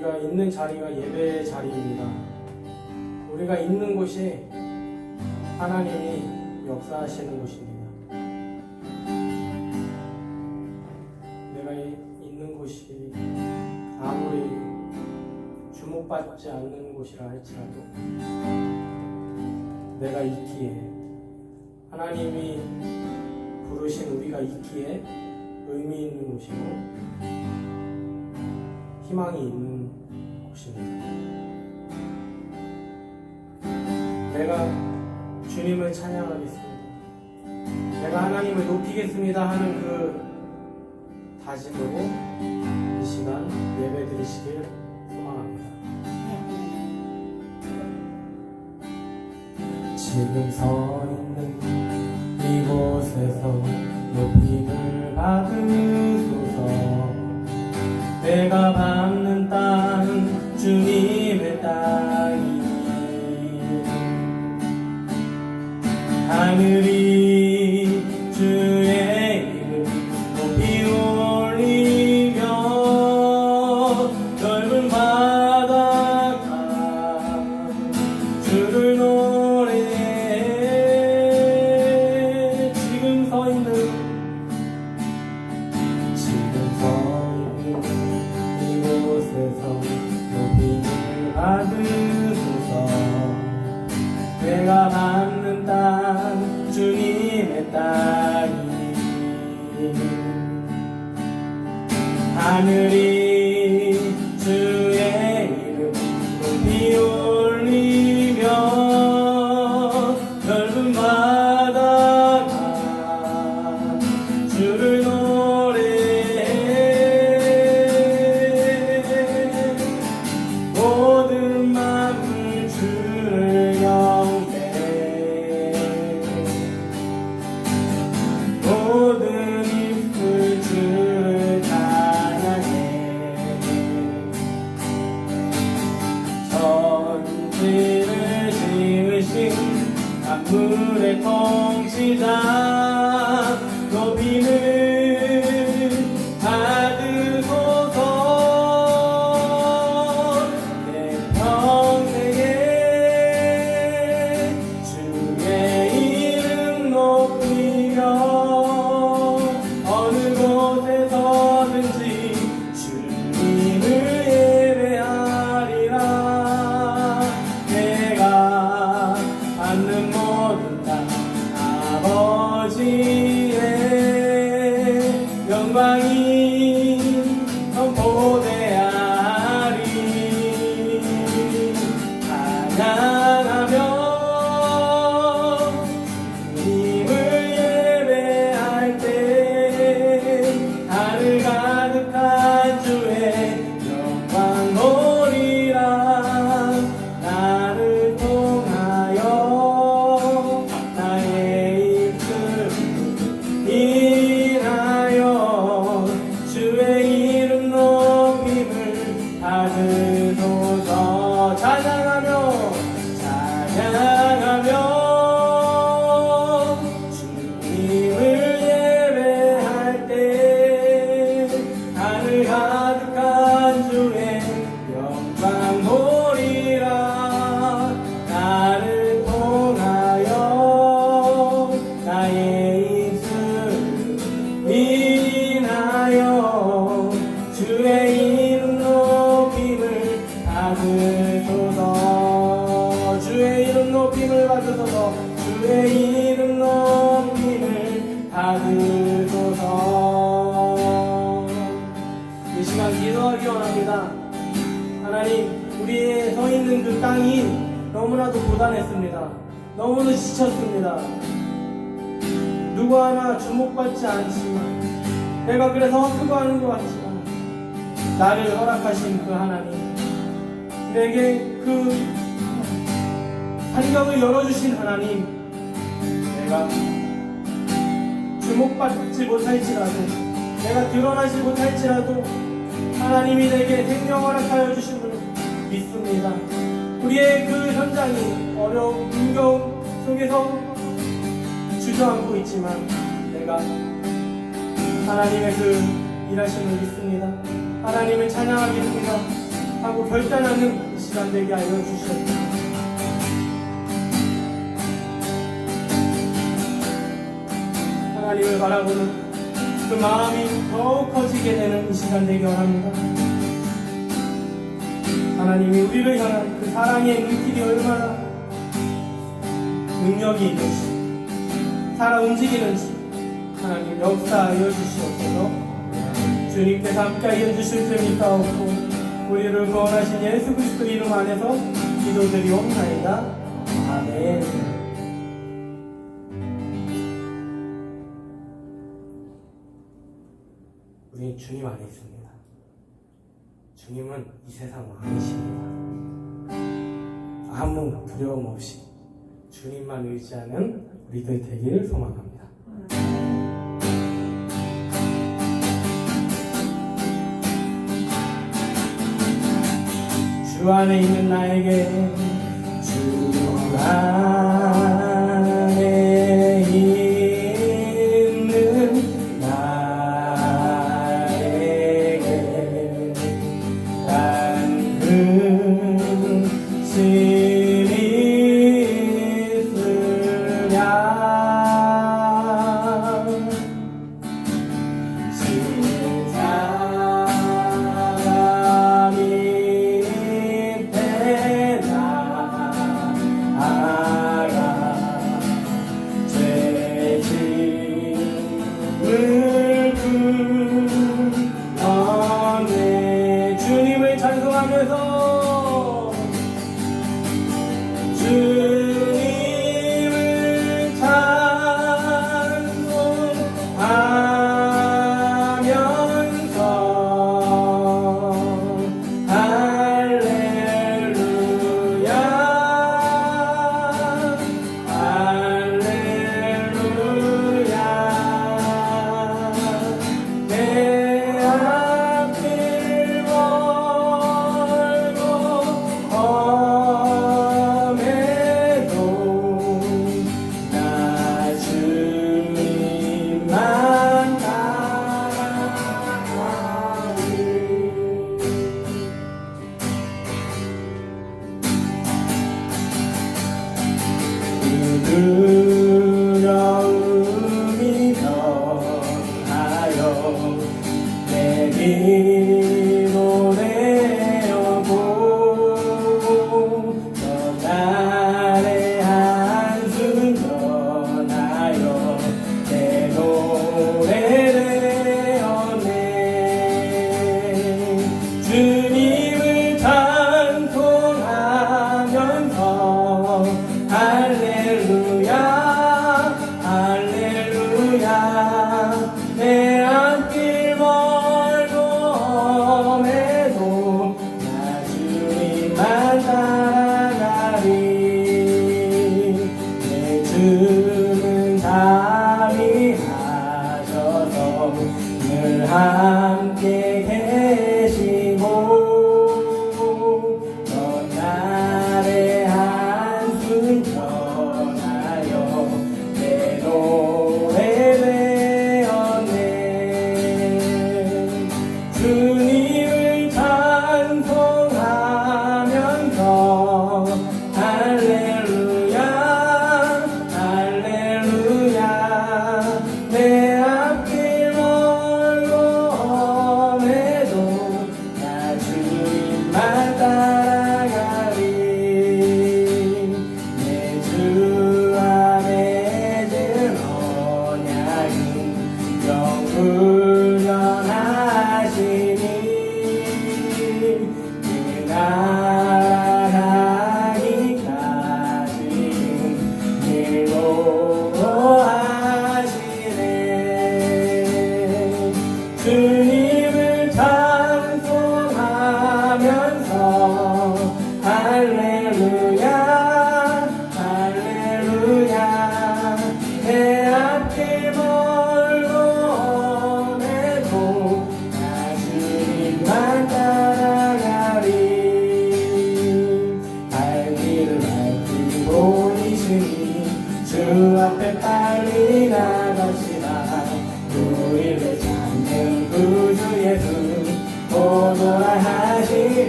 우리가 있는 자리가 예배 자리입니다. 우리가 있는 곳이 하나님이 역사하시는 곳입니다. 내가 있는 곳이 아무리 주목받지 않는 곳이라 할지라도 내가 있기에, 하나님이 부르신 우리가 있기에 의미 있는 곳이고 희망이 있는 곳입니다. 내가 주님을 찬양하겠습니다. 내가 하나님을 높이겠습니다 하는 그 다짐으로 이 시간 예배 드리시길 소망합니다. 지금 서 있는 이곳에서 높임을 받으소서. 내가 밟는 땅은 주님의 땅이, 하늘이 주의 이름 높이 올리며 넓은 바다가 주를 노래해. 지금 서 있는 이곳에서 높임을 받으소서. 내가 밟는 땅 주님의 땅이, 하늘이 주의 이름 높이 올리며 넓은 바다가 주를 노래해. 모든 만물 주를 경배해. 모든 입술 주를 찬양해. 천지를 지으신 만물의 통치자 높임을 받으소서. 내 평생에 주의 이름 높이며 어느 곳에서든지 주님을 예배하리라. 내가 받는 모든 땅 아버지의 영광이 선포되하리. 찬양하며 주님을 예배할 때 하늘 가득한 주의 영광 보리라. 나를 통하여 나의 입술 인하여 주의 이름 높임을 받으소서. 찬양하며 주님을 예배할 때 하늘 가득한 주의 영광 보리라. 나를 통하여 나의 입술 인하여 주의 이름 높임을 받으소서. 주의 이름 높임을 받으소서. 주의 이름 높임을 받으소서. 이 시간 기도하기 원합니다. 하나님, 우리의 서 있는 그 땅이 너무나도 고단했습니다. 너무나 지쳤습니다. 누구 하나 주목받지 않지만, 내가 그래서 헛수고하는 것 같지만, 나를 허락하신 그 하나님, 내게 그 환경을 열어주신 하나님, 내가 주목받지 못할지라도, 내가 드러나지 못할지라도 하나님이 내게 생명 허락하여 주심을 믿습니다. 우리의 그 현장이 어려운 힘겨움 속에서 주저앉고 있지만 내가 하나님의 그 일하심을 믿습니다. 하나님을 찬양하겠습니다. 하고 결단하는 이 시간 되게 하여 주시옵소서. 하나님을 바라보는 그 마음이 더욱 커지게 되는 이 시간 되기 원합니다. 하나님이 우리를 향한 그 사랑의 눈길이 얼마나 능력이 있는지, 살아 움직이는지 하나님 역사하여 주시옵소서. 주님께서 함께하여 주실 줄 믿사옵고 우리를 구원하신 예수 그리스도 이름 안에서 기도드리옵나이다. 아멘. 우린 주님 안에 있습니다. 주님은 이 세상 왕이십니다. 아무 두려움 없이 주님만 의지하는 우리들 되기를 소망합니다. 주 안에 있는 나에게, 주 안에 있는 나에게 근심이 있으랴. 주님을 찬송하면서 주님을 찬송하면서 할렐루야 할렐루야. 내 앞길 멀고 험해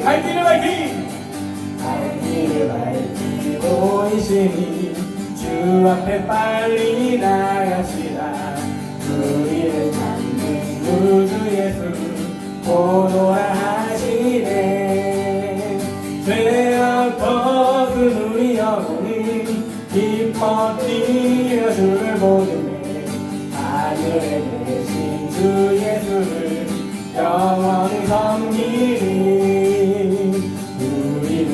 갈 길을 밝히고 있으니 주 앞에 빨리 나갑시다. 우리를 찾는 구주 예수 오노라 하시네. 죄악 벗은 우리 영혼이 기뻐 뛰어 주를 보겠네. 하늘에 계신 주 예수를 영원히 섬기리. 우리를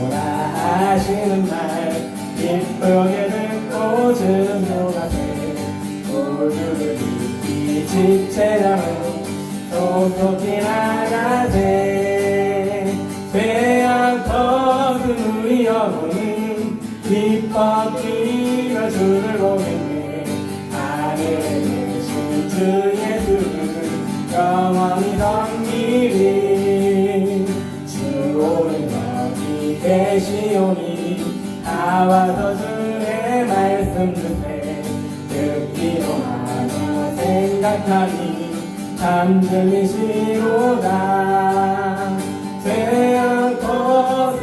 오라 하시는 말 기쁘게 듣고 증거하세. 우주를 깊이 지체자는 속속히 나가세. 죄악 벗은 우리 영혼은 기뻐 뛰어 주를 보겠네. 하늘에 계신 주 예수를 영원히 섬기리. 주 오는 여기 계시오니 나와서 주의 말씀 듣세. 듣기도 하며 생각하니 참 들리시로다. 죄악 벗은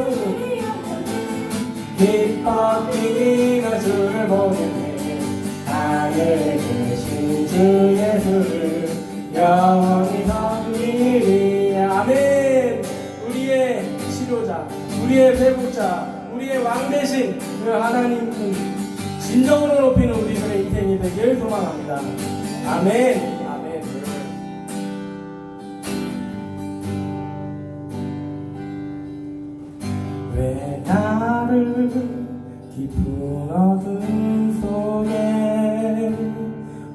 기뻐 뛰어 주를 보겠네. 하늘에 계신 주 예수를 영원히 섬기리. 아멘. 우리의 치료자, 우리의 회복자, 우리의 왕 대신 그 하나님 진정으로 높이는 우리들의 인생이 되길 소망합니다. 아멘. 아멘. 왜 나를 깊은 어둠 속에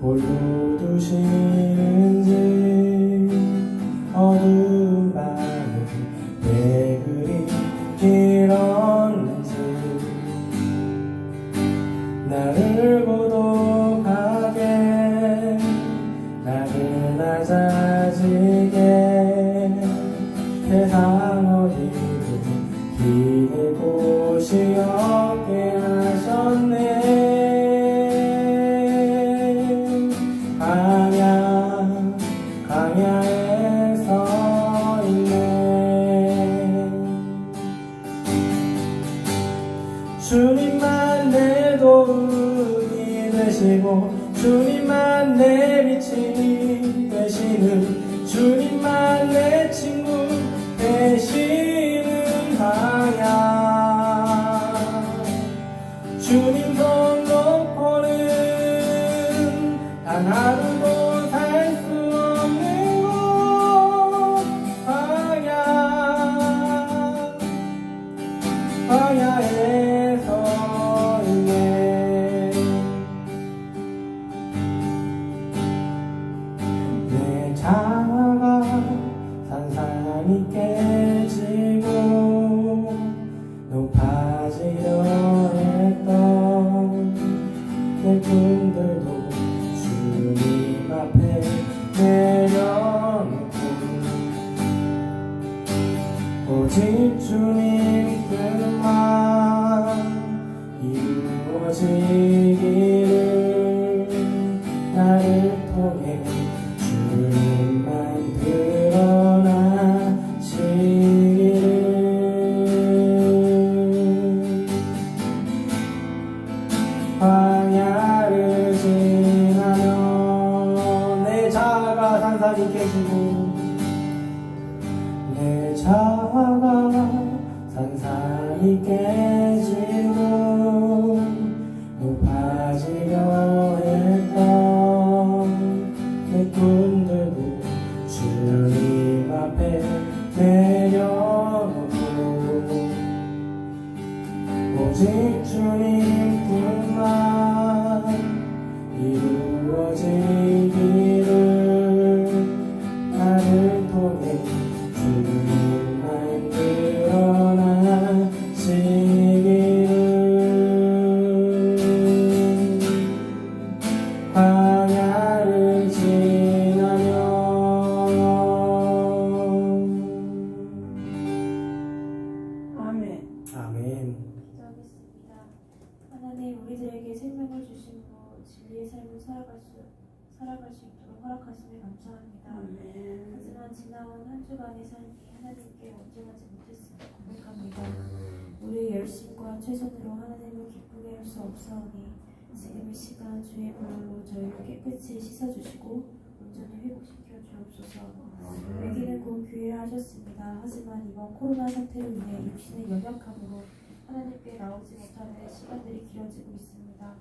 홀로 두시는지, 어두운 밤에 왜 그리 길었는지, 나를 고독하게 나를 낮아지게 세상 어디도 기댈 곳이 없게 하셨네. 광야에 서 있네. 주님만 내 도움이 되시고 주님만 내 빛이 되시는, 주님만 내 친구 되시는 방향. 주님 손 놓고는 단 하루도 살 수 없는 곳, 광야에 서 있네. 내 자아가 산산이 깨지고 높아지려 했던 내 꿈들도 주님 앞에 내려놓고 오직 주님 뜻만 이루어지기를, 나를 통해 주님만 드러나시기를. 광야를 지나면 내 자아가 산산이 깨지고, 내 자아가 산산이 깨지고 높아지려 했던 내 꿈들도 주님 앞에 내려놓고 오직 주님 뜻만 이루어지기를, 나를 통해 주님만 드러나시기를. 광야를 지나면. 아멘. 아멘. 기도하겠습니다. 하나님, 우리들에게 생명을 주시고 진리의 삶을 살아갈 수 있도록 허락하심에 감사합니다. 아멘. 하지만 지나온 한 주간의 삶이 하나님께 온전하지 우리가 최선으로 하나님을 기쁘게 할 수 없사오니 지금 이 시간 주의 물로 저희를 깨끗이 씻어주시고 온전히 회복시켜 주옵소서. 외기는 곧 교회를 하셨습니다. 하지만 이번 코로나 사태로 인해 육신의 연약함으로 하나님께 나오지 못하는 시간들이 길어지고 있습니다.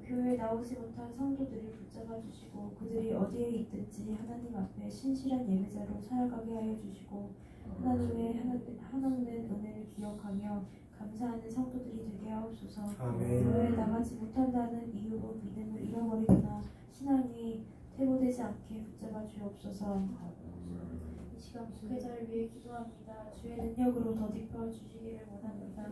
교회에 나오지 못한 성도들을 붙잡아 주시고 그들이 어디에 있든지 하나님 앞에 신실한 예배자로 살아가게 하여 주시고 하나님의 한없는 은혜를 기억하며 감사하는 성도들이 되게 하옵소서. 아멘. 교회에 나가지 못한다는 이유로 믿음을 잃어버리거나 신앙이 퇴보되지 않게 붙잡아 주옵소서. 이 시간 목회자를 위해 기도합니다. 주의 능력으로 덧입혀 주시기를 원합니다.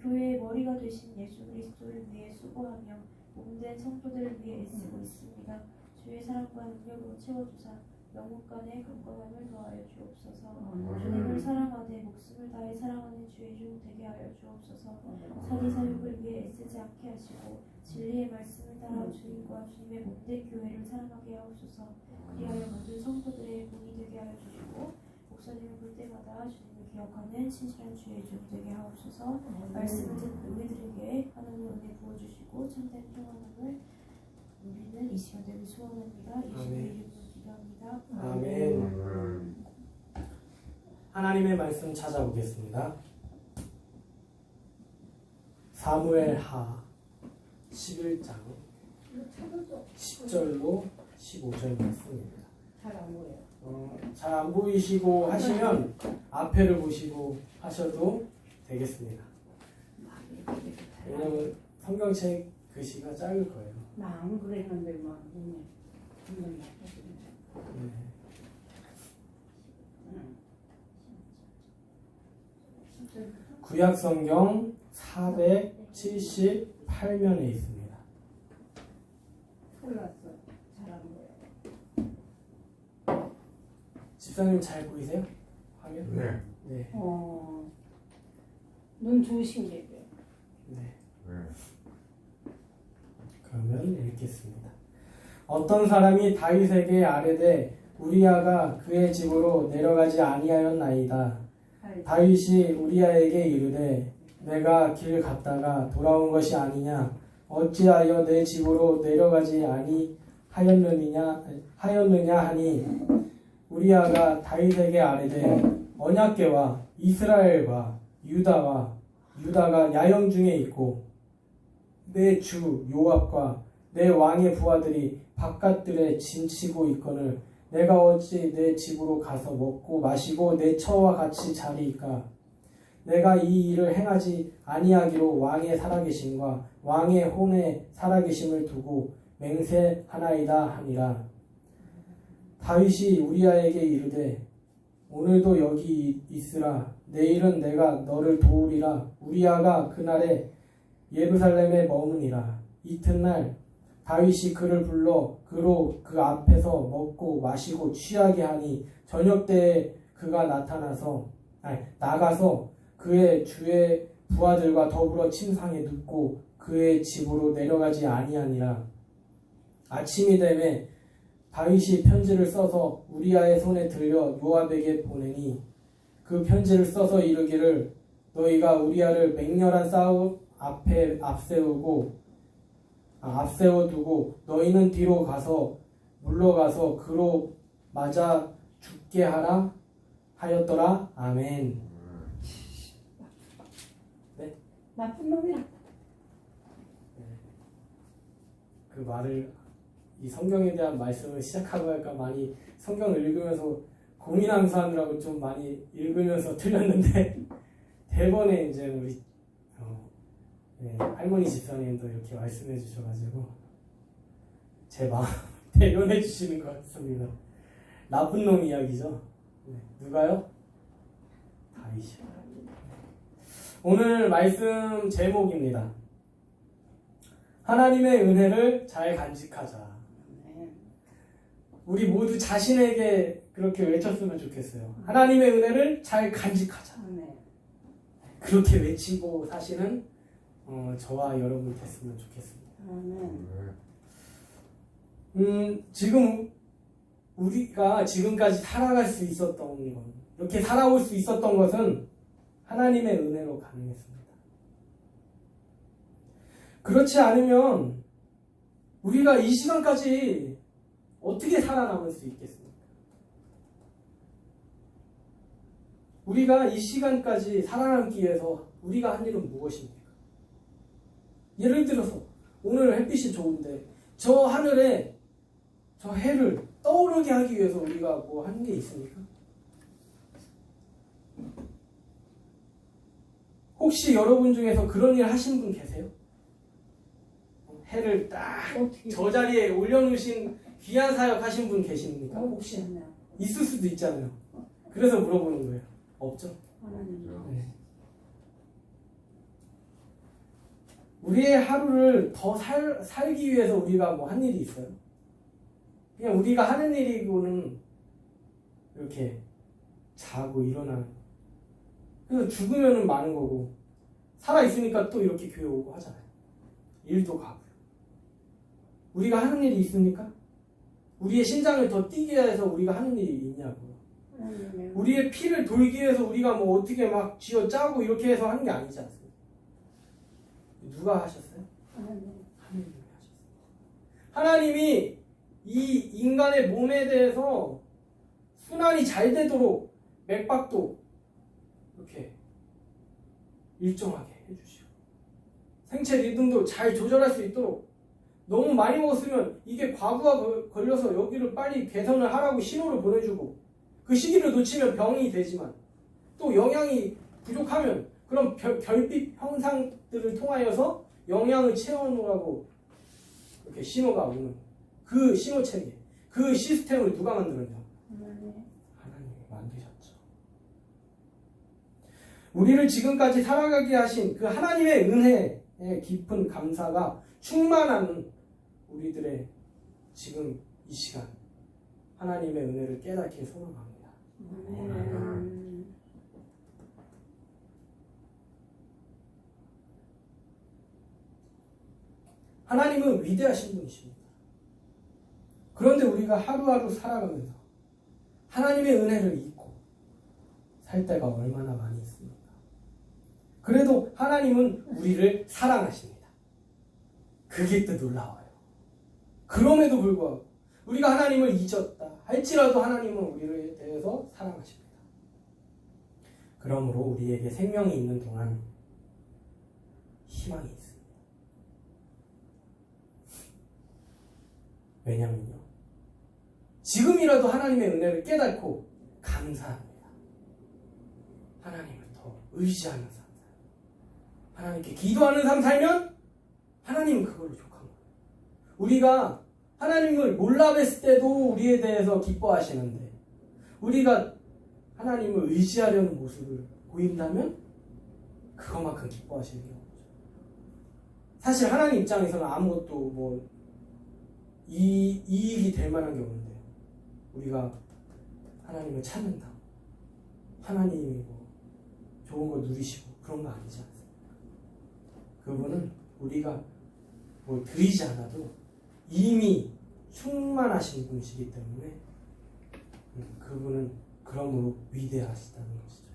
교회의 머리가 되신 예수 그리스도를 위해 수고하며 몸된 성도들을 위해 애쓰고 있습니다. 주의 사랑과 능력으로 채워주사 영혼 간의 가까움을 더하여 주옵소서. 주님을 사랑하되 목숨을 다해 사랑하는 주의 종 되게 하여 주옵소서. 자기 사역을 위해 애쓰지 않게 하시고 진리의 말씀을 따라 주님과 주님의 몸된 교회를 사랑하게 하옵소서. 그리하여 모든 성도들의 본이 되게 하여 주시고 목사님을 볼 때마다 주님을 기억하는 신실한 주의 종 되게 하옵소서. 말씀을 듣는 우리들에게 하나님의 은혜 부어주시고 참된 평안함을 우리는 이 시간 되길 소원합니다. 예수님의 이름으로 기도합니다. 아멘. 하나님의 말씀 찾아보겠습니다. 사무엘하 11장 10절로 15절 말씀입니다. 잘 안 보여요. 잘 안 보이시고 하시면 앞에를 보시고 하셔도 되겠습니다. 왜냐면 성경책 글씨가 작을 거예요. 나 안 그랬는데 막 눈에 눈을 네. 구약 성경 478면에 있습니다. 몰랐어. 잘 안 보여. 집사님 잘 보이세요? 화면? 네. 네. 눈 좋으신 게 돼요. 네. 네. 그러면 읽겠습니다. 어떤 사람이 다윗에게 아뢰되 우리아가 그의 집으로 내려가지 아니하였나이다. 다윗이 우리아에게 이르되 내가 길 갔다가 돌아온 것이 아니냐 어찌하여 내 집으로 내려가지 아니하였느냐 하니 우리아가 다윗에게 아뢰되 언약궤와 이스라엘과 유다가 야영 중에 있고 내 주 요압과 내 왕의 부하들이 바깥들에 진치고 있거늘 내가 어찌 내 집으로 가서 먹고 마시고 내 처와 같이 자리이까. 내가 이 일을 행하지 아니하기로 왕의 살아계심과 왕의 혼의 살아계심을 두고 맹세하나이다 하니라. 다윗이 우리아에게 이르되 오늘도 여기 있으라. 내일은 내가 너를 도우리라. 우리아가 그날에 예루살렘에 머무니라. 이튿날 다윗이 그를 불러 그로 그 앞에서 먹고 마시고 취하게 하니 저녁 때에 그가 나가서 그의 주의 부하들과 더불어 침상에 눕고 그의 집으로 내려가지 아니하니라. 아침이 되매 다윗이 편지를 써서 우리아의 손에 들려 요압에게 보내니 그 편지를 써서 이르기를 너희가 우리아를 맹렬한 싸움 앞에 앞세워두고 너희는 뒤로 가서 물러가서 그로 맞아 죽게 하라 하였더라. 아멘. 네? 나쁜 놈이야. 그 말을 이 성경에 대한 말씀을 시작하고 할까 많이 성경을 읽으면서 고민하면서 하느라고 좀 많이 읽으면서 틀렸는데 대번에 이제 우리 할머니 집사님도 이렇게 말씀해 주셔가지고 제 마음 대변해 주시는 것 같습니다. 나쁜 놈 이야기죠. 누가요? 다윗이요. 오늘 말씀 제목입니다. 하나님의 은혜를 잘 간직하자. 우리 모두 자신에게 그렇게 외쳤으면 좋겠어요. 하나님의 은혜를 잘 간직하자. 그렇게 외치고 사시는 저와 여러분 됐으면 좋겠습니다. 지금 우리가 지금까지 살아갈 수 있었던 것, 이렇게 살아올 수 있었던 것은 하나님의 은혜로 가능했습니다. 그렇지 않으면 우리가 이 시간까지 어떻게 살아남을 수 있겠습니까? 우리가 이 시간까지 살아남기 위해서 우리가 한 일은 무엇입니까? 예를 들어서 오늘 햇빛이 좋은데 저 하늘에 저 해를 떠오르게 하기 위해서 우리가 뭐 하는 게 있습니까? 혹시 여러분 중에서 그런 일 하신 분 계세요? 해를 딱 어떻게 저 자리에 올려놓으신 귀한 사역 하신 분 계십니까? 혹시 했나? 있을 수도 있잖아요. 그래서 물어보는 거예요. 없죠? 하나님. 네. 우리의 하루를 더 살기 위해서 우리가 뭐 한 일이 있어요? 그냥 우리가 하는 일이고는 이렇게 자고 일어나는. 그래서 죽으면은 많은 거고 살아 있으니까 또 이렇게 교회 오고 하잖아요. 일도 가고요. 우리가 하는 일이 있습니까? 우리의 심장을 더 뛰게 해서 우리가 하는 일이 있냐고요. 하나님. 우리의 피를 돌기 위해서 우리가 뭐 어떻게 막 쥐어 짜고 이렇게 해서 하는 게 아니지 않습니까? 누가 하셨어요? 하나님. 하나님이 하셨어요. 하나님이 이 인간의 몸에 대해서 순환이 잘 되도록 맥박도 이렇게 일정하게 해주시고 생체 리듬도 잘 조절할 수 있도록 너무 많이 먹었으면 이게 과부하 걸려서 여기를 빨리 개선을 하라고 신호를 보내주고 그 시기를 놓치면 병이 되지만 또 영양이 부족하면 그런 결핍 현상들을 통하여서 영양을 채워놓으라고 이렇게 신호가 오는 그 신호 체계, 그 시스템을 누가 만들었냐? 하나님. 하나님이 만드셨죠. 우리를 지금까지 살아가게 하신 그 하나님의 은혜에 깊은 감사가 충만한 우리들의 지금 이 시간 하나님의 은혜를 깨닫게 소망합니다. 아멘. 하나님은 위대하신 분이십니다. 그런데 우리가 하루하루 살아가면서 하나님의 은혜를 잊고 살 때가 얼마나 많이 있습니까? 그래도 하나님은 우리를 사랑하십니다. 그게 또 놀라워요. 그럼에도 불구하고 우리가 하나님을 잊었다 할지라도 하나님은 우리에 대해서 사랑하십니다. 그러므로 우리에게 생명이 있는 동안 희망이 있습니다. 왜냐면요. 지금이라도 하나님의 은혜를 깨닫고 감사합니다. 하나님을 더 의지하는 삶. 하나님께 기도하는 삶 살면 하나님은 그걸로 족한 거예요. 우리가 하나님을 몰라 뵀을 때도 우리에 대해서 기뻐하시는데 우리가 하나님을 의지하려는 모습을 보인다면 그것만큼 기뻐하시는 게 없죠. 사실 하나님 입장에서는 아무것도 뭐 이익이 될 만한 게 없는데요. 우리가 하나님을 찾는다. 하나님이 뭐 좋은 걸 누리시고 그런 거 아니지 않습니까? 그분은 우리가 뭐 드리지 않아도 이미 충만하신 분이시기 때문에 그분은 그러므로 위대하시다는 것이죠.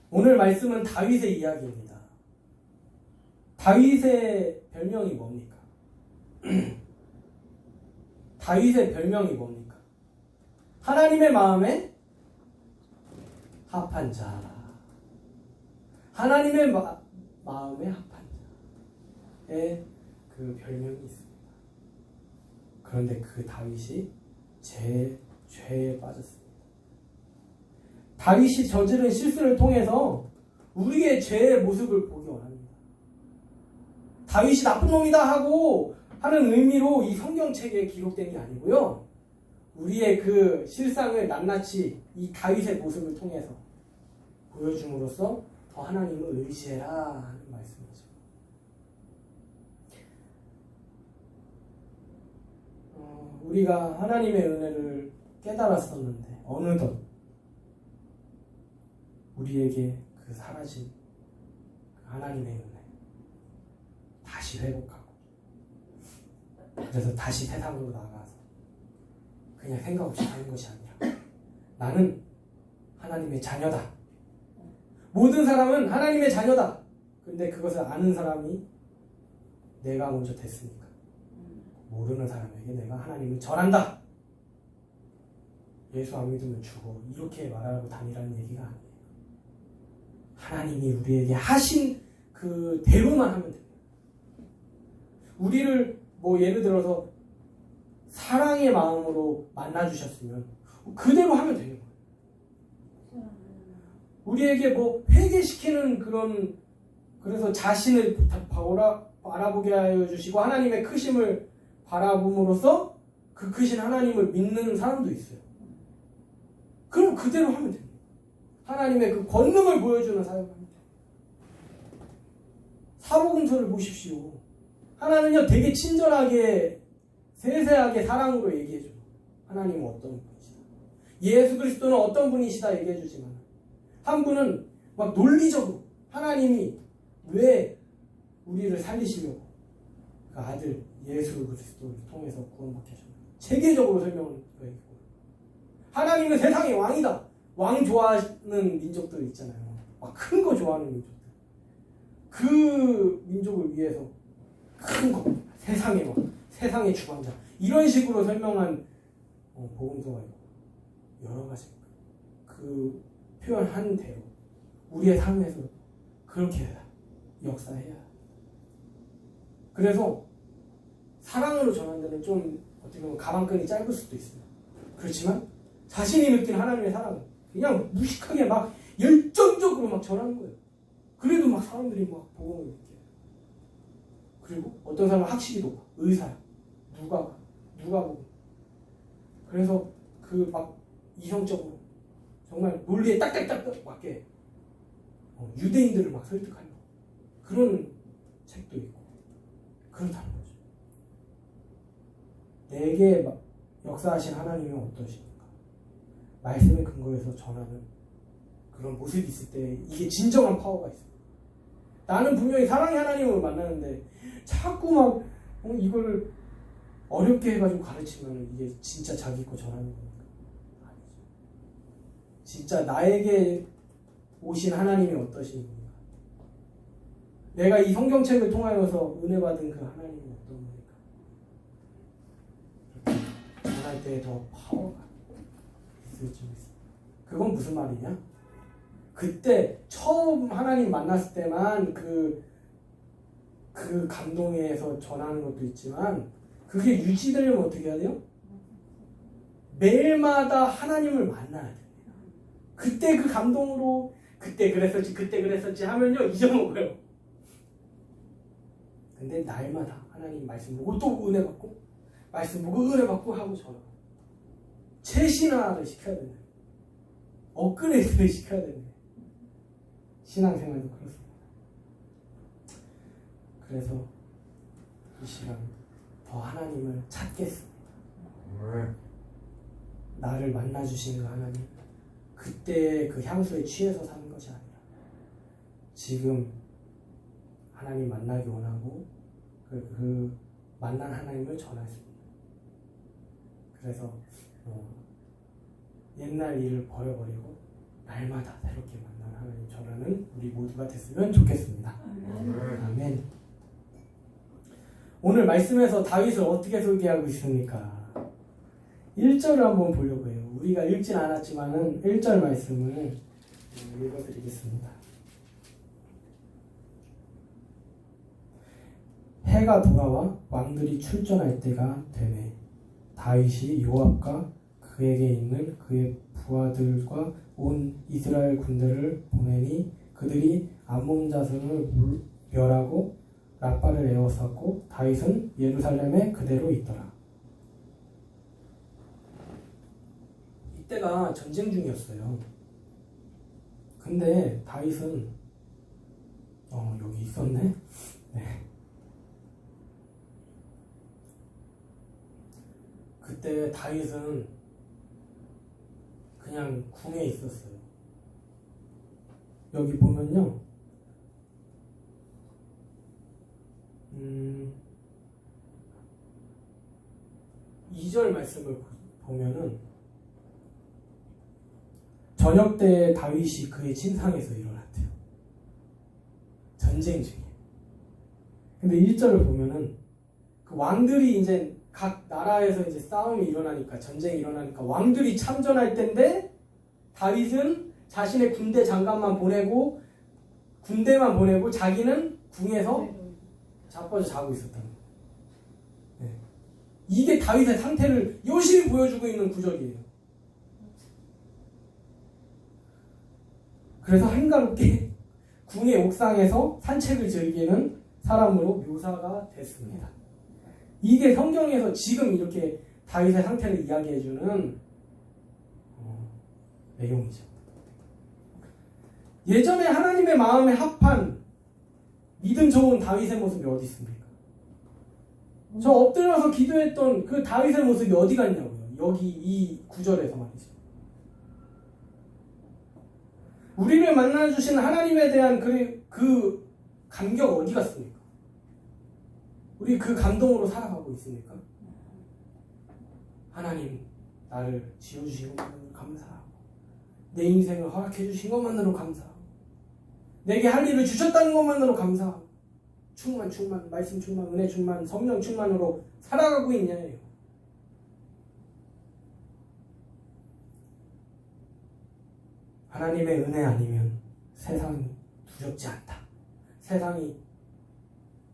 오늘 말씀은 다윗의 이야기입니다. 다윗의 별명이 뭡니까? 다윗의 별명이 뭡니까? 하나님의 마음에 합한 자. 하나님의 마음에 합한 자의 그 별명이 있습니다. 그런데 그 다윗이 죄에 빠졌습니다. 다윗이 저지른 실수를 통해서 우리의 죄의 모습을 보기 원합니다. 다윗이 나쁜 놈이다 하고 하는 의미로 이 성경책에 기록된 게 아니고요. 우리의 그 실상을 낱낱이 이 다윗의 모습을 통해서 보여줌으로써 더 하나님을 의지해라 하는 말씀이죠. 우리가 하나님의 은혜를 깨달았었는데 어느덧 우리에게 그 사라진 그 하나님의 은혜 다시 회복하고 그래서 다시 세상으로 나가서 그냥 생각 없이 사는 것이 아니라 나는 하나님의 자녀다. 모든 사람은 하나님의 자녀다. 근데 그것을 아는 사람이 내가 먼저 됐으니까 모르는 사람에게 내가 하나님을 전한다. 예수 안 믿으면 죽어. 이렇게 말하고 다니라는 얘기가 아니에요. 하나님이 우리에게 하신 그 대로만 하면 됩니다. 우리를 뭐 예를 들어서 사랑의 마음으로 만나주셨으면 그대로 하면 되는 거예요. 우리에게 뭐 회개시키는 그런, 그래서 자신을 바라보게 하여 주시고 하나님의 크심을 바라봄으로써 그 크신 하나님을 믿는 사람도 있어요. 그럼 그대로 하면 됩니다. 하나님의 그 권능을 보여주는 사역을 합니다. 사복음서를 보십시오. 하나는요 되게 친절하게 세세하게 사랑으로 얘기해줘요. 하나님은 어떤 분이시다. 예수 그리스도는 어떤 분이시다 얘기해주지만 한 분은 막 논리적으로 하나님이 왜 우리를 살리시려고 그 아들 예수 그리스도를 통해서 구원받게 하셨나 체계적으로 설명을 했고, 하나님은 세상의 왕이다. 왕 좋아하는 민족들 있잖아요. 막 큰 거 좋아하는 민족들. 그 민족을 위해서 큰 거, 세상의 왕, 세상의 주관자 이런 식으로 설명한 복음서가 있고 여러 가지 그 표현한 대로 우리의 삶에서 그렇게 역사해야. 그래서 사랑으로 전한 데는 좀 어떻게 보면 가방끈이 짧을 수도 있어요. 그렇지만 자신이 느낀 하나님의 사랑은 그냥 무식하게 막 열정적으로 막 전하는 거예요. 그래도 막 사람들이 막 복음을 느껴요. 그리고 어떤 사람은 학식이 높아. 의사야. 누가 보고. 그래서 그 막 이성적으로 정말 논리에 딱딱딱 맞게 유대인들을 막 설득하려고 그런 책도 있고 그렇다는 거죠. 내게 역사하신 하나님은 어떠십니까? 말씀의 근거에서 전하는 그런 모습이 있을 때 이게 진정한 파워가 있어요. 나는 분명히 사랑의 하나님을 만나는데 자꾸 막 이걸 어렵게 해가지고 가르치면 이게 진짜 자기 거 전하는 겁니까? 아니죠. 진짜 나에게 오신 하나님이 어떠신 분인가? 내가 이 성경책을 통하여서 은혜 받은 그 하나님이 어떤 분일까? 전할 때 더 파워가 있을지 모르겠습니다. 그건 무슨 말이냐? 그때 처음 하나님 만났을 때만 그 감동에서 전하는 것도 있지만 그게 유지되려면 어떻게 해야 돼요? 매일마다 하나님을 만나야 돼요. 그때 그 감동으로 그때 그랬었지 하면요 잊어먹어요. 근데 날마다 하나님 말씀 보고 또 은혜 받고 말씀 보고 은혜 받고 하고 전화 최신화를 시켜야 되네. 업그레이드를 시켜야 되네. 신앙생활도 그렇습니다. 그래서 이 시간 더 하나님을 찾겠습니다. 나를 만나주신 그 하나님, 그때 그 향수에 취해서 사는 것이 아니라 지금 하나님 만나기 원하고 그 만난 하나님을 전하십니다. 그래서 옛날 일을 버려버리고 날마다 새롭게 만난 하나님 전하는 우리 모두가 됐으면 좋겠습니다. 아멘. 오늘 말씀에서 다윗을 어떻게 소개하고 있습니까? 1절을 한번 보려고 해요. 우리가 읽진 않았지만은 1절 말씀을 읽어드리겠습니다. 해가 돌아와 왕들이 출전할 때가 되매 다윗이 요압과 그에게 있는 그의 부하들과 온 이스라엘 군대를 보내니 그들이 암몬 자손을 멸하고 라빠를 에워쌌고 다윗은 예루살렘에 그대로 있더라. 이때가 전쟁 중이었어요. 근데 다윗은 여기 있었네. 네. 그때 다윗은 그냥 궁에 있었어요. 여기 보면요. 2절 말씀을 보면은 저녁 때 다윗이 그의 침상에서 일어났대요. 전쟁 중이에요. 근데 1절을 보면은 그 왕들이 이제 각 나라에서 이제 싸움이 일어나니까, 전쟁이 일어나니까 왕들이 참전할 텐데 다윗은 자신의 군대 장관만 보내고 군대만 보내고 자기는 궁에서 자빠져 자고 있었다는 거예요. 네. 이게 다윗의 상태를 여실히 보여주고 있는 구절이에요. 그래서 한가롭게 궁의 옥상에서 산책을 즐기는 사람으로 묘사가 됐습니다. 이게 성경에서 지금 이렇게 다윗의 상태를 이야기해주는 내용이죠. 예전에 하나님의 마음에 합한 믿음 좋은 다윗의 모습이 어디 있습니까? 저 엎드려서 기도했던 그 다윗의 모습이 어디 갔냐고요. 여기 이 구절에서 말이죠. 우리를 만나주신 하나님에 대한 그 감격 어디 갔습니까? 우리 그 감동으로 살아가고 있습니까? 하나님, 나를 지어주신 것만으로 감사하고 내 인생을 허락해 주신 것만으로 감사하고 내게 할 일을 주셨다는 것만으로 감사하고 충만, 말씀 충만, 은혜 충만, 성령 충만으로 살아가고 있냐예요. 하나님의 은혜 아니면 세상이 두렵지 않다, 세상이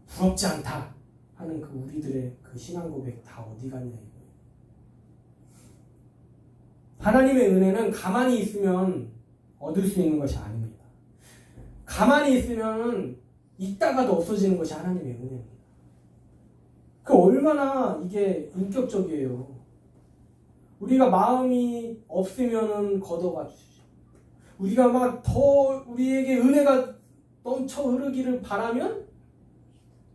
부럽지 않다 하는 그 우리들의 그 신앙 고백 다 어디 갔냐 이거예요. 하나님의 은혜는 가만히 있으면 얻을 수 있는 것이 아닙니다. 가만히 있으면 있다가도 없어지는 것이 하나님의 은혜입니다. 그 얼마나 이게 인격적이에요. 우리가 마음이 없으면은 걷어가 주시죠. 우리가 막 더 우리에게 은혜가 넘쳐 흐르기를 바라면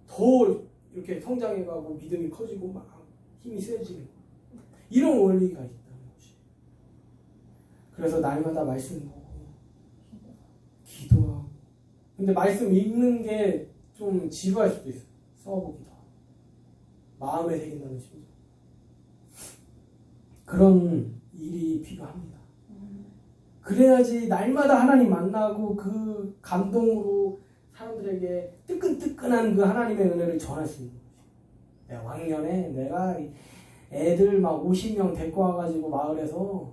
더 이렇게 성장해가고 믿음이 커지고 막 힘이 세지고 이런 원리가 있다는 것이. 그래서 날마다 말씀 보고 기도하고. 근데 말씀 읽는 게 좀 지루할 수도 있어요. 써보기도 하고 마음에 새긴다는 심정. 그런 일이 필요합니다. 그래야지 날마다 하나님 만나고 그 감동으로 사람들에게 뜨끈뜨끈한 그 하나님의 은혜를 전할 수 있는 거죠. 내가 왕년에 내가 애들 막 50명 데리고 와가지고 마을에서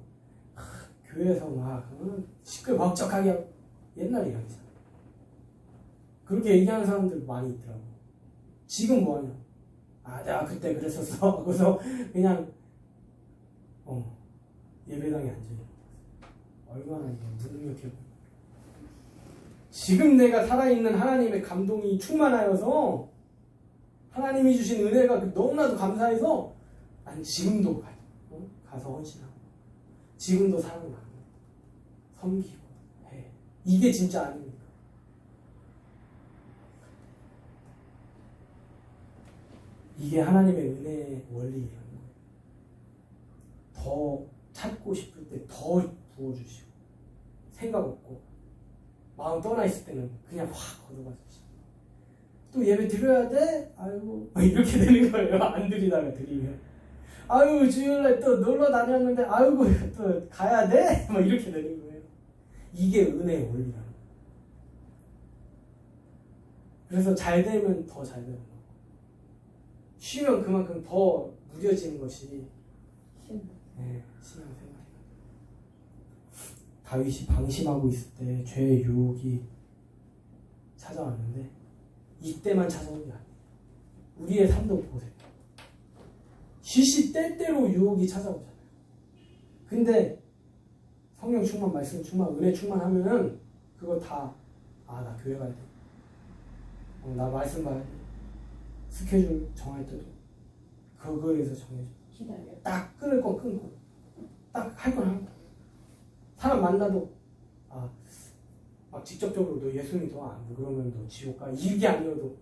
교회에서 막 시끌벅적하게 옛날 이야기잖아요. 그렇게 얘기하는 사람들 많이 있더라고. 지금 뭐하냐? 아, 내가 그때 그랬었어. 그래서 그냥 예배당에 앉아있는 거예요. 얼마나 이게 무능력해 보여. 지금 내가 살아있는 하나님의 감동이 충만하여서 하나님이 주신 은혜가 너무나도 감사해서 난 지금도 가서 헌신하고 지금도 사랑하고 섬기고 해. 이게 진짜 아닙니까? 이게 하나님의 은혜의 원리라는 거예요. 더 찾고 싶을 때 더 부어주시고 생각 없고 마음 떠나 있을 때는 그냥 확 걷어가 주시고 또 예배 드려야 돼? 아이고 이렇게 되는 거예요. 안 드리다가 드리면 아유 주일날 또 놀러 다녔는데 아이고 또 가야 돼? 막 이렇게 되는 거예요. 이게 은혜의 원리라는 거예요. 그래서 잘 되면 더 잘 되는 거고 쉬면 그만큼 더 무뎌지는 것이 신앙생활이에요. 다윗이 방심하고 있을 때 죄의 유혹이 찾아왔는데 이때만 찾아온 게 아니에요. 우리의 삶도 보세요. 시시때때로 유혹이 찾아오잖아요. 근데 성령 충만, 말씀 충만, 은혜 충만하면은 그거 다 나 교회 가야 돼. 나 말씀 봐야 돼. 스케줄 정할 때도 그거에서 정해줘. 딱 끊을 건 끊고 딱 할 건 하고 사람 만나도 막 직접적으로 너 예수 믿어? 안 그러면 너 지옥 가. 이게 아니어도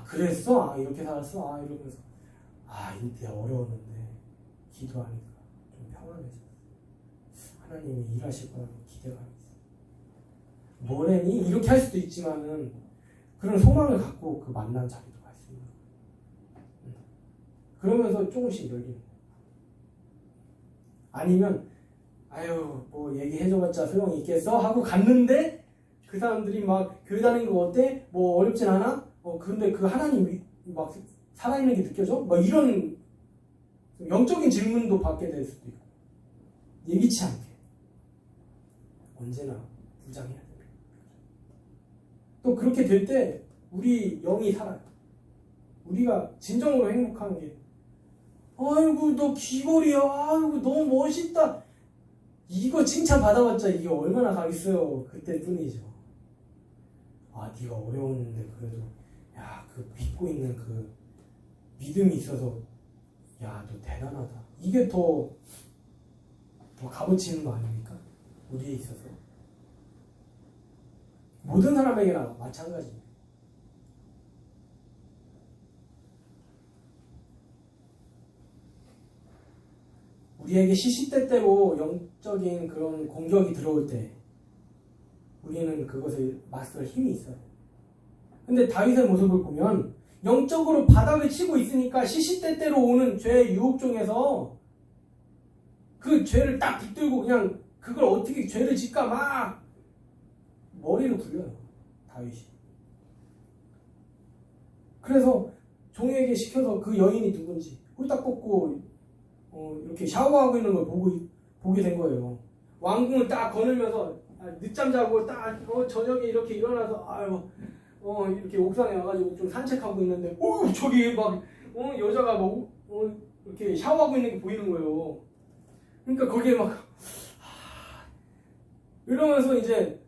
그랬어? 이렇게 살았어? 이러면서 이때 어려웠는데 기도하니까 좀 평안해져. 하나님이 일하실 거라는 기대가 있어. 뭐래니? 이렇게 할 수도 있지만은 그런 소망을 갖고 그 만난 자리도 갈 수 있는 거예요. 그러면서 조금씩 열리는 거예요. 아니면 뭐 얘기해줘봤자 소용이 있겠어? 하고 갔는데 그 사람들이 막 교회 다니는 거 어때? 뭐 어렵진 않아? 근데 그 하나님이 막 살아있는 게 느껴져? 막 이런 영적인 질문도 받게 될 수도 있고 예기치 않게 언제나 무장해야 됩니다. 또 그렇게 될 때 우리 영이 살아요. 우리가 진정으로 행복한 게 아이고 너 귀걸이야, 아이고 너무 멋있다, 이거 칭찬 받아봤자 이게 얼마나 가겠어요. 그때뿐이죠. 아 네가 어려웠는데 그래도 야 그 믿고 있는 그 믿음이 있어서 야 너 대단하다, 이게 더 값어치 있는 거 아닙니까? 우리에 있어서 모든 사람에게나 마찬가지입니다. 우리에게 시시때때로 영적인 그런 공격이 들어올 때 우리는 그것을 맞설 힘이 있어요. 근데 다윗의 모습을 보면 영적으로 바닥을 치고 있으니까 시시때때로 오는 죄의 유혹 중에서 그 죄를 딱 붙들고 그냥 그걸 어떻게 죄를 짓까 막 머리를 굴려요, 다윗이. 그래서 종에게 시켜서 그 여인이 누군지 홀딱 뽑고 이렇게 샤워하고 있는 걸 보게 된 거예요. 왕궁을 딱 거닐면서 늦잠 자고 딱 저녁에 이렇게 일어나서 이렇게 옥상에 와가지고 좀 산책하고 있는데 저기 막 여자가 뭐 이렇게 샤워하고 있는 게 보이는 거예요. 그러니까 거기에 막 이러면서 이제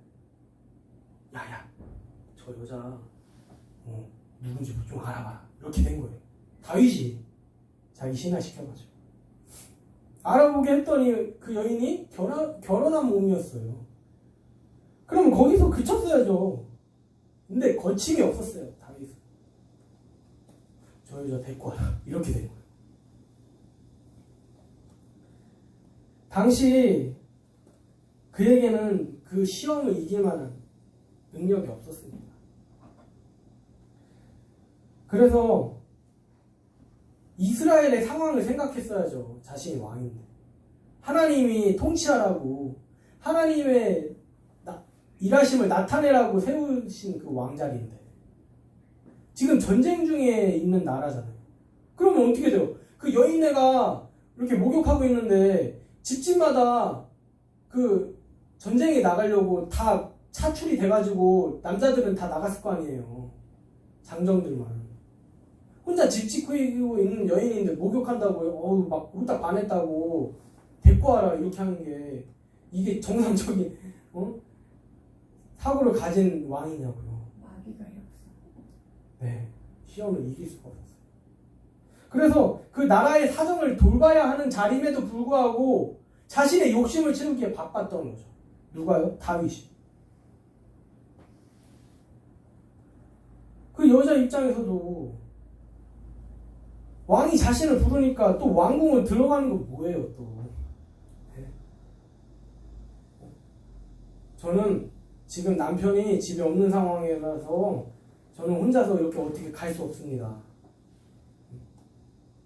야야 저 여자 누군지 좀 알아봐라 이렇게 된 거예요. 다윗이 자기 신하시켜가지고 알아보게 했더니 그 여인이 결혼한 몸이었어요. 그럼 거기서 그쳤어야죠. 근데 거침이 없었어요, 다윗은. 저 여자 데리고 와라 이렇게 된 거예요. 당시 그에게는 그 시험을 이길 만한 능력이 없었습니다. 그래서 이스라엘의 상황을 생각했어야죠. 자신이 왕인데 하나님이 통치하라고 하나님의 일하심을 나타내라고 세우신 그 왕자리인데 지금 전쟁 중에 있는 나라잖아요. 그러면 어떻게 돼요? 그 여인네가 이렇게 목욕하고 있는데 집집마다 그 전쟁에 나가려고 다 차출이 돼가지고 남자들은 다 나갔을 거 아니에요. 장정들만. 혼자 집 짓고 있는 여인인데 목욕한다고요? 막 홀딱 반했다고 데리고 와라 이렇게 하는 게 이게 정상적인 사고를 가진 왕이냐고요. 마귀가 역사. 네, 시험을 이길 수가 없었어요. 그래서 그 나라의 사정을 돌봐야 하는 자림에도 불구하고 자신의 욕심을 채우기에 바빴던 거죠. 누가요? 다윗이. 그 여자 입장에서도 왕이 자신을 부르니까 또 왕궁을 들어가는 건 뭐예요 또. 네. 저는 지금 남편이 집에 없는 상황이라서 저는 혼자서 이렇게 어떻게 갈 수 없습니다.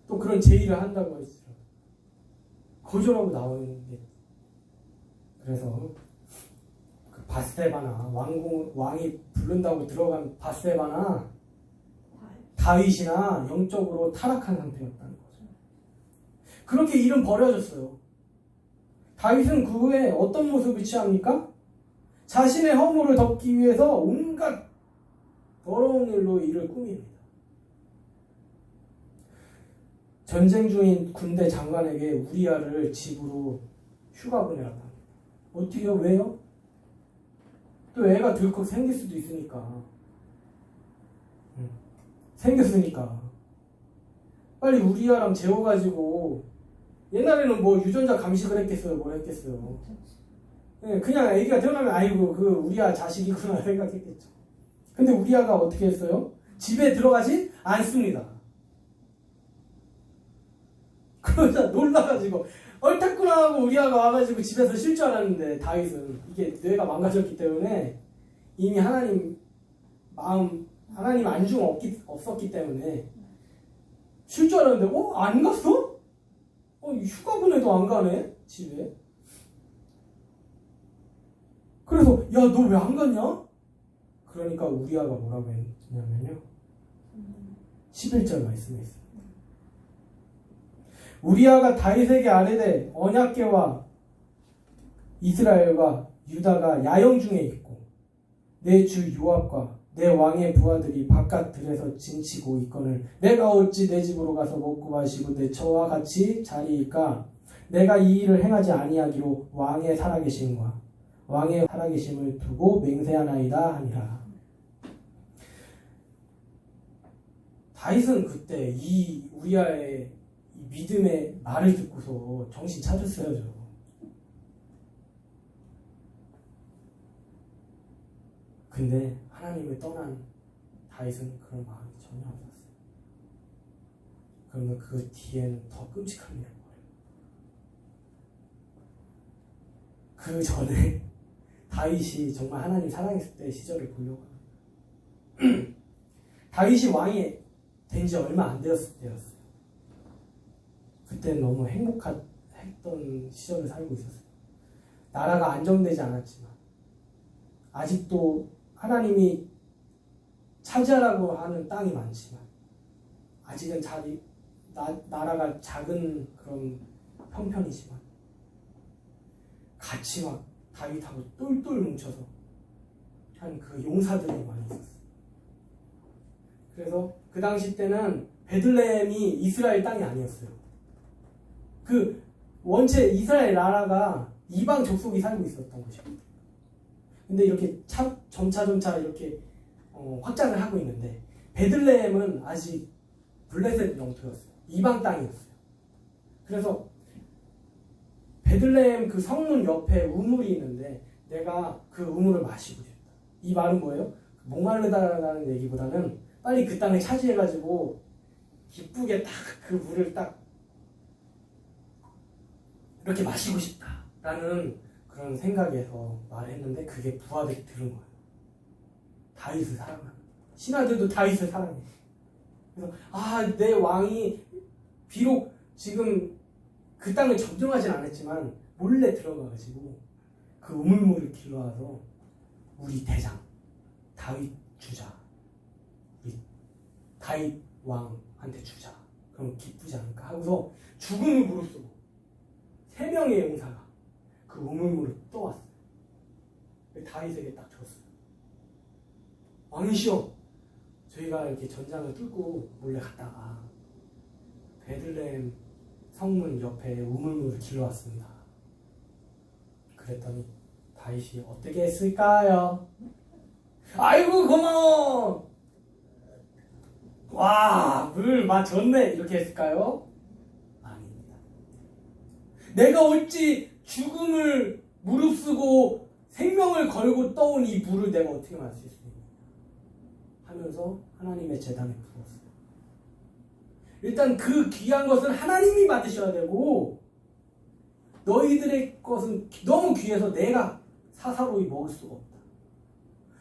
또 그런 제의를 한다고 했어요. 거절하고 나오는 게. 그래서 그 바스데바나 왕이 부른다고 들어간 바스데바나 다윗이나 영적으로 타락한 상태였다는 거죠. 그렇게 일은 버려졌어요. 다윗은 그 후에 어떤 모습을 취합니까? 자신의 허물을 덮기 위해서 온갖 더러운 일로 일을 꾸밉니다. 전쟁 중인 군대 장관에게 우리아를 집으로 휴가 보내라고 합니다. 어떻게요? 왜요? 또 애가 들컥 생길 수도 있으니까. 생겼으니까 빨리 우리아랑 재워가지고, 옛날에는 뭐 유전자 감식을 했겠어요? 뭘 했겠어요? 그냥 애기가 태어나면 아이고 그 우리아 자식이구나 생각했겠죠. 근데 우리아가 어떻게 했어요? 집에 들어가지 않습니다. 그러자 놀라가지고 얼탔구나 하고 우리아가 와가지고 집에서 쉴 줄 알았는데 다윗은 이게 뇌가 망가졌기 때문에 이미 하나님 안중 없었기 때문에 쉴 줄 알았는데 안 갔어? 휴가 보내도 안 가네 집에. 그래서 야 너 왜 안 갔냐? 그러니까 우리아가 뭐라고 했냐면요. 11절 말씀에 있어요. 우리아가 다윗에게 아뢰되 언약궤와 이스라엘과 유다가 야영 중에 있고 내 주 요압과 내 왕의 부하들이 바깥 들에서 진치고 있거늘 내가 어찌 내 집으로 가서 먹고 마시고 내 처와 같이 자리이까 내가 이 일을 행하지 아니하기로 왕의 살아계심과 왕의 살아계심을 두고 맹세하나이다 하니라. 다윗은 그때 이 우리아의 이 믿음의 말을 듣고서 정신 차렸어야죠. 근데 하나님을 떠난 다윗은 그런 마음이 전혀 없었어요. 그러면 그 뒤에는 더 끔찍한 일이 벌어요. 그 전에 다윗이 정말 하나님 사랑했을 때의 시절을 보려고 합니다. 다윗이 왕이 된 지 얼마 안 되었을 때였어요. 그때는 너무 행복했던 시절을 살고 있었어요. 나라가 안정되지 않았지만 아직도 하나님이 차지하라고 하는 땅이 많지만 아직은 나라가 작은 그런 형편이지만 같이 막 다윗하고 똘똘 뭉쳐서 한 그 용사들이 많이 있었어요. 그래서 그 당시 때는 베들레헴이 이스라엘 땅이 아니었어요. 그 원체 이스라엘 나라가 이방 족속이 살고 있었던 것이거든요. 근데 이렇게 점차 이렇게 확장을 하고 있는데 베들레헴은 아직 블레셋 영토였어요. 이방 땅이었어요. 그래서 베들레헴 그 성문 옆에 우물이 있는데 내가 그 우물을 마시고 싶다. 이 말은 뭐예요? 목마르다라는 얘기보다는 빨리 그 땅을 차지해가지고 기쁘게 딱 그 물을 딱 이렇게 마시고 싶다라는 그런 생각에서 말했는데 그게 부하들이 들은 거예요. 다윗을 사랑하는 신하들도 다윗을 사랑해. 그래서 내 왕이 비록 지금 그 땅을 점령하진 않았지만 몰래 들어가가지고 그 우물물을 길러와서 우리 대장 다윗 주자, 우리 다윗 왕한테 주자. 그럼 기쁘지 않을까 하고서 죽음을 무릅쓰고 3명의 용사가 그 우물물을 떠왔어요. 다윗에게 딱 줬어요. 왕이시여, 저희가 이렇게 전장을 뚫고 몰래 갔다가 베들레헴 성문 옆에 우물물을 길러왔습니다. 그랬더니 다윗이 어떻게 했을까요? 아이고 고마워. 와, 물 마셨네. 이렇게 했을까요? 아닙니다. 내가 어찌 죽음을 무릅쓰고 생명을 걸고 떠온 이 물을 내가 어떻게 마실 수 있냐 하면서 하나님의 제단에 부었어요. 일단 그 귀한 것은 하나님이 받으셔야 되고 너희들의 것은 너무 귀해서 내가 사사로이 먹을 수가 없다.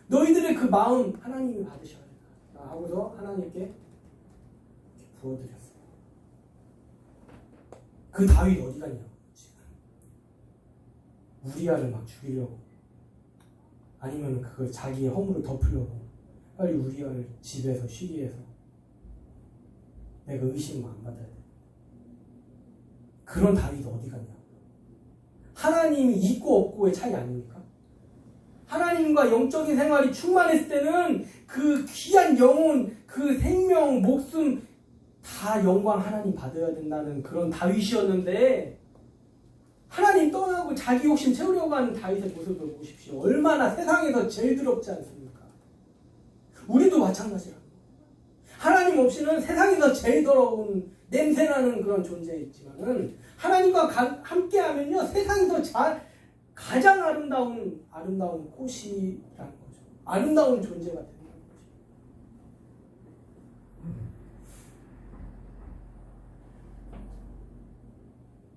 너희들의 그 마음 하나님이 받으셔야 된다 하고서 하나님께 이렇게 부어드렸어요. 그 다윗 어디 갔냐고 지금 우리아를 막 죽이려고 아니면 그걸 자기의 허물을 덮으려고 빨리 우리아를 집에서 쉬게 해서 내가 의심만 안 받아야 돼. 그런 다윗 어디 갔냐? 하나님이 있고 없고의 차이 아닙니까? 하나님과 영적인 생활이 충만했을 때는 그 귀한 영혼, 그 생명, 목숨 다 영광 하나님 받아야 된다는 그런 다윗이었는데 하나님 떠나고 자기 욕심 채우려고 하는 다윗의 모습을 보십시오. 얼마나 세상에서 제일 더럽지 않습니까? 우리도 마찬가지라. 하나님 없이는 세상에서 제일 더러운 냄새나는 그런 존재이지만은 하나님과 함께하면요 세상에서 가장 아름다운 꽃이라는 거죠. 아름다운 존재가 되는 거죠.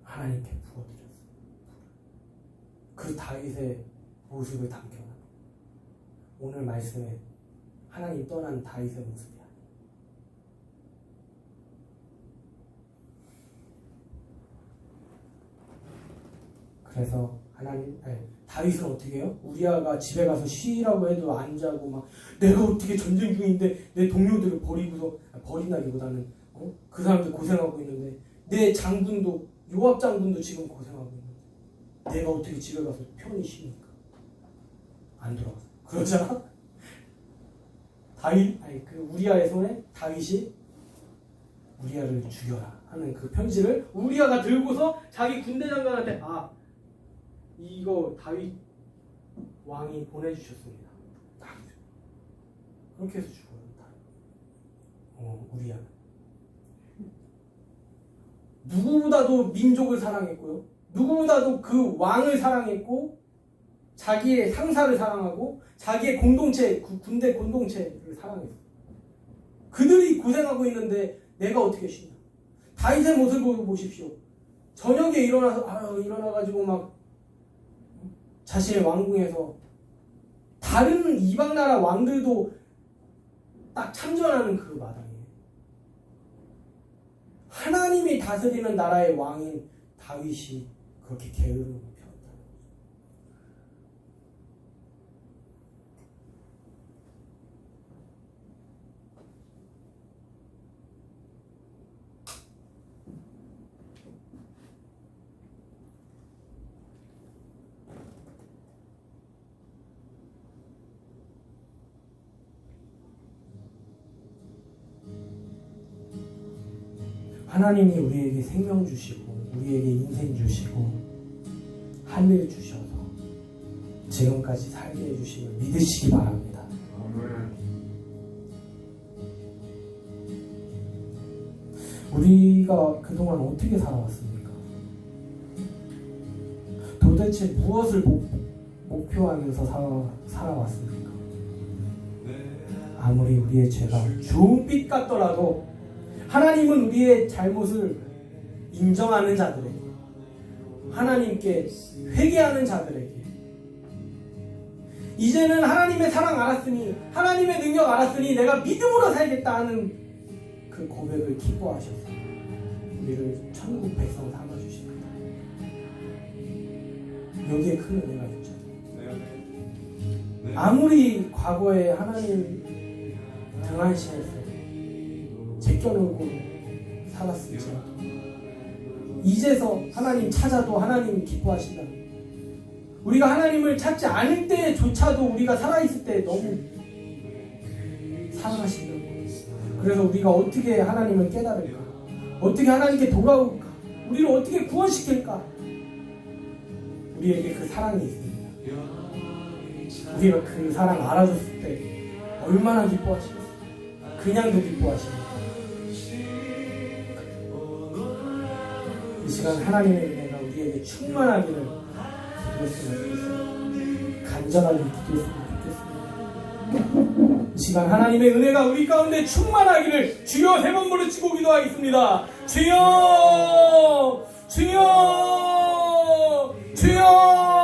하나님께 부어드렸어요. 그 다윗의 모습을 담겨놔. 오늘 말씀에 하나님 떠난 다윗의 모습이야. 그래서 다윗은 어떻게 해요? 우리아가 집에 가서 쉬라고 해도 안 자고 막 내가 어떻게 전쟁 중인데 내 동료들을 버리고서 버린다기보다는 그 사람들 고생하고 있는데 내 장군도 요압 장군도 지금 고생하고 있는데 내가 어떻게 집에 가서 편히 쉬니까 안 돌아가서 그러잖아. 그 우리아의 손에 다윗이 우리아를 죽여라 하는 그 편지를 우리아가 들고서 자기 군대 장관한테 이거 다윗 왕이 보내주셨습니다. 그렇게 해서 죽어요. 우리아는 누구보다도 민족을 사랑했고요. 누구보다도 그 왕을 사랑했고 자기의 상사를 사랑하고 자기의 공동체, 군대 공동체를 사랑했어요. 그들이 고생하고 있는데 내가 어떻게 쉬냐. 다윗의 모습을 보십시오. 저녁에 일어나가지고 막 자신의 왕궁에서 다른 이방 나라 왕들도 딱 참전하는 그 마당에 하나님이 다스리는 나라의 왕인 다윗이 그렇게 게으름을 피웠다. 하나님이 우리에게 생명 주시고 우리에게 인생 주시고 하늘 주셔서 지금까지 살게 해주심을 믿으시기 바랍니다. 우리가 그동안 어떻게 살아왔습니까? 도대체 무엇을 목표하면서 살아왔습니까? 아무리 우리의 죄가 주홍빛 같더라도 하나님은 우리의 잘못을 인정하는 자들에게, 하나님께 회개하는 자들에게, 이제는 하나님의 사랑 알았으니, 하나님의 능력 알았으니 내가 믿음으로 살겠다 하는 그 고백을 기뻐하셔서 우리를 천국 백성 삼아주십니다. 여기에 큰 은혜가 있죠. 아무리 과거에 하나님 등한시에서 제껴놓고 살았을지라도 이제서 하나님 찾아도 하나님 기뻐하신다. 우리가 하나님을 찾지 않을 때조차도 우리가 살아있을 때 너무 사랑하신다고. 그래서 우리가 어떻게 하나님을 깨달을까? 어떻게 하나님께 돌아올까? 우리를 어떻게 구원시킬까? 우리에게 그 사랑이 있습니다. 우리가 그 사랑 알아줬을 때 얼마나 기뻐하시겠어요? 그냥도 기뻐하십니다. 이 시간 하나님의 은혜가 우리에게 충만하기를 기도했으면 좋겠습니다. 간절하게 기도했으면 좋겠습니다. 이 시간 하나님의 은혜가 우리 가운데 충만하기를 주여 3번 부르짖고 기도하겠습니다. 주여! 주여! 주여!